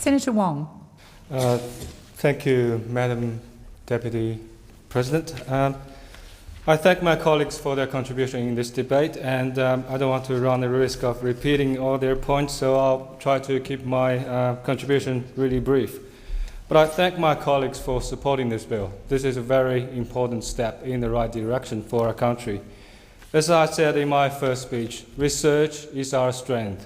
Senator Wang. Thank you, Madam Deputy President. I thank my colleagues for their contribution in this debate, and I don't want to run the risk of repeating all their points, so I'll try to keep my contribution really brief. But I thank my colleagues for supporting this bill. This is a very important step in the right direction for our country. As I said in my first speech, research is our strength.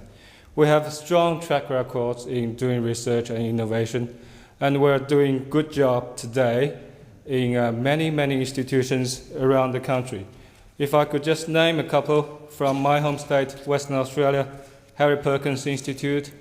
We have a strong track record in doing research and innovation, and we're doing a good job today in many institutions around the country. If I could just name a couple from my home state, Western Australia, Harry Perkins Institute,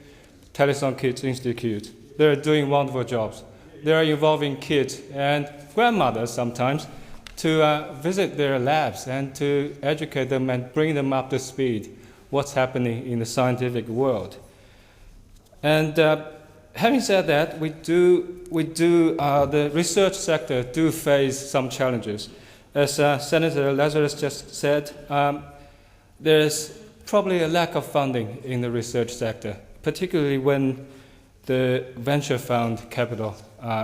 Talison Kids Institute. They're doing wonderful jobs. They're involving kids and grandmothers sometimes to visit their labs and to educate them and bring them up to speed what's happening in the scientific world. And having said that, the research sector do face some challenges. As Senator Lazarus just said, there's probably a lack of funding in the research sector, particularly when the venture fund capital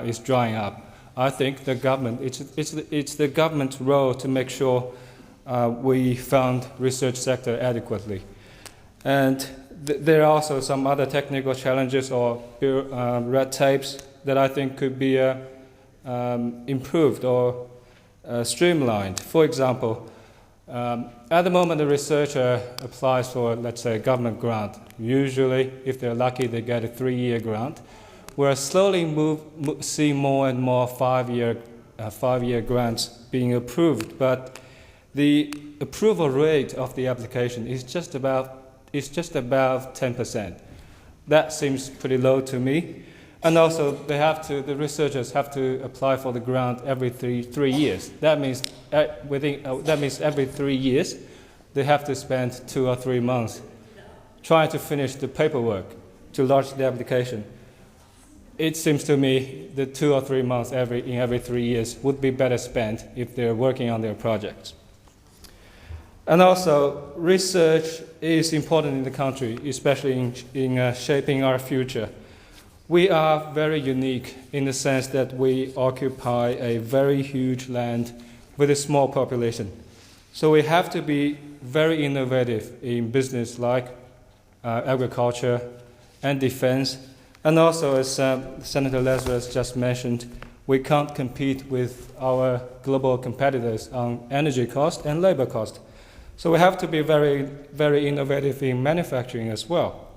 is drying up. I think the government, it's the government's role to make sure we fund research sector adequately. And there are also some other technical challenges or red tapes that I think could be improved or streamlined. For example, at the moment the researcher applies for, let's say, a government grant. Usually, if they're lucky, they get a 3-year grant. We're slowly see more and more 5-year grants being approved, but the approval rate of the application is just about 10%. That seems pretty low to me. And also, the researchers have to apply for the grant every three years. That means every 3 years, they have to spend 2 or 3 months trying to finish the paperwork to lodge the application. It seems to me that 2 or 3 months in every 3 years would be better spent if they're working on their projects. And also, research is important in the country, especially in shaping our future. We are very unique in the sense that we occupy a very huge land with a small population. So we have to be very innovative in business like agriculture and defense. And also, as Senator Lazarus just mentioned, we can't compete with our global competitors on energy cost and labor cost. So we have to be very innovative in manufacturing as well.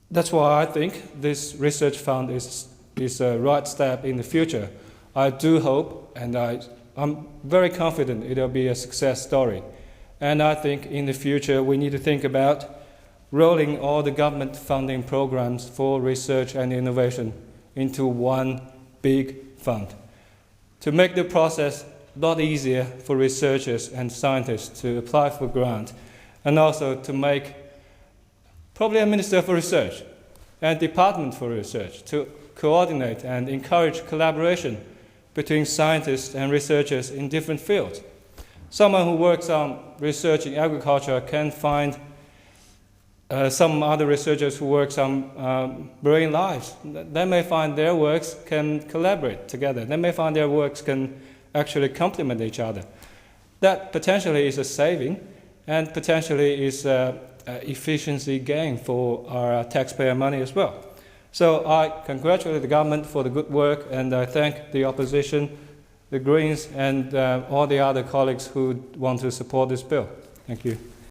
That's why I think this research fund is a right step in the future. I do hope, and I'm very confident it'll be a success story. And I think in the future we need to think about rolling all the government funding programs for research and innovation into one big fund to make the process a lot easier for researchers and scientists to apply for grant, and also to make probably a minister for research and department for research to coordinate and encourage collaboration between scientists and researchers in different fields. Someone who works on research in agriculture can find some other researchers who work on marine life. They may find their works can collaborate together. They may find their works can actually complement each other. That potentially is a saving and potentially is an efficiency gain for our taxpayer money as well. So I congratulate the government for the good work, and I thank the opposition, the Greens, and all the other colleagues who want to support this bill. Thank you.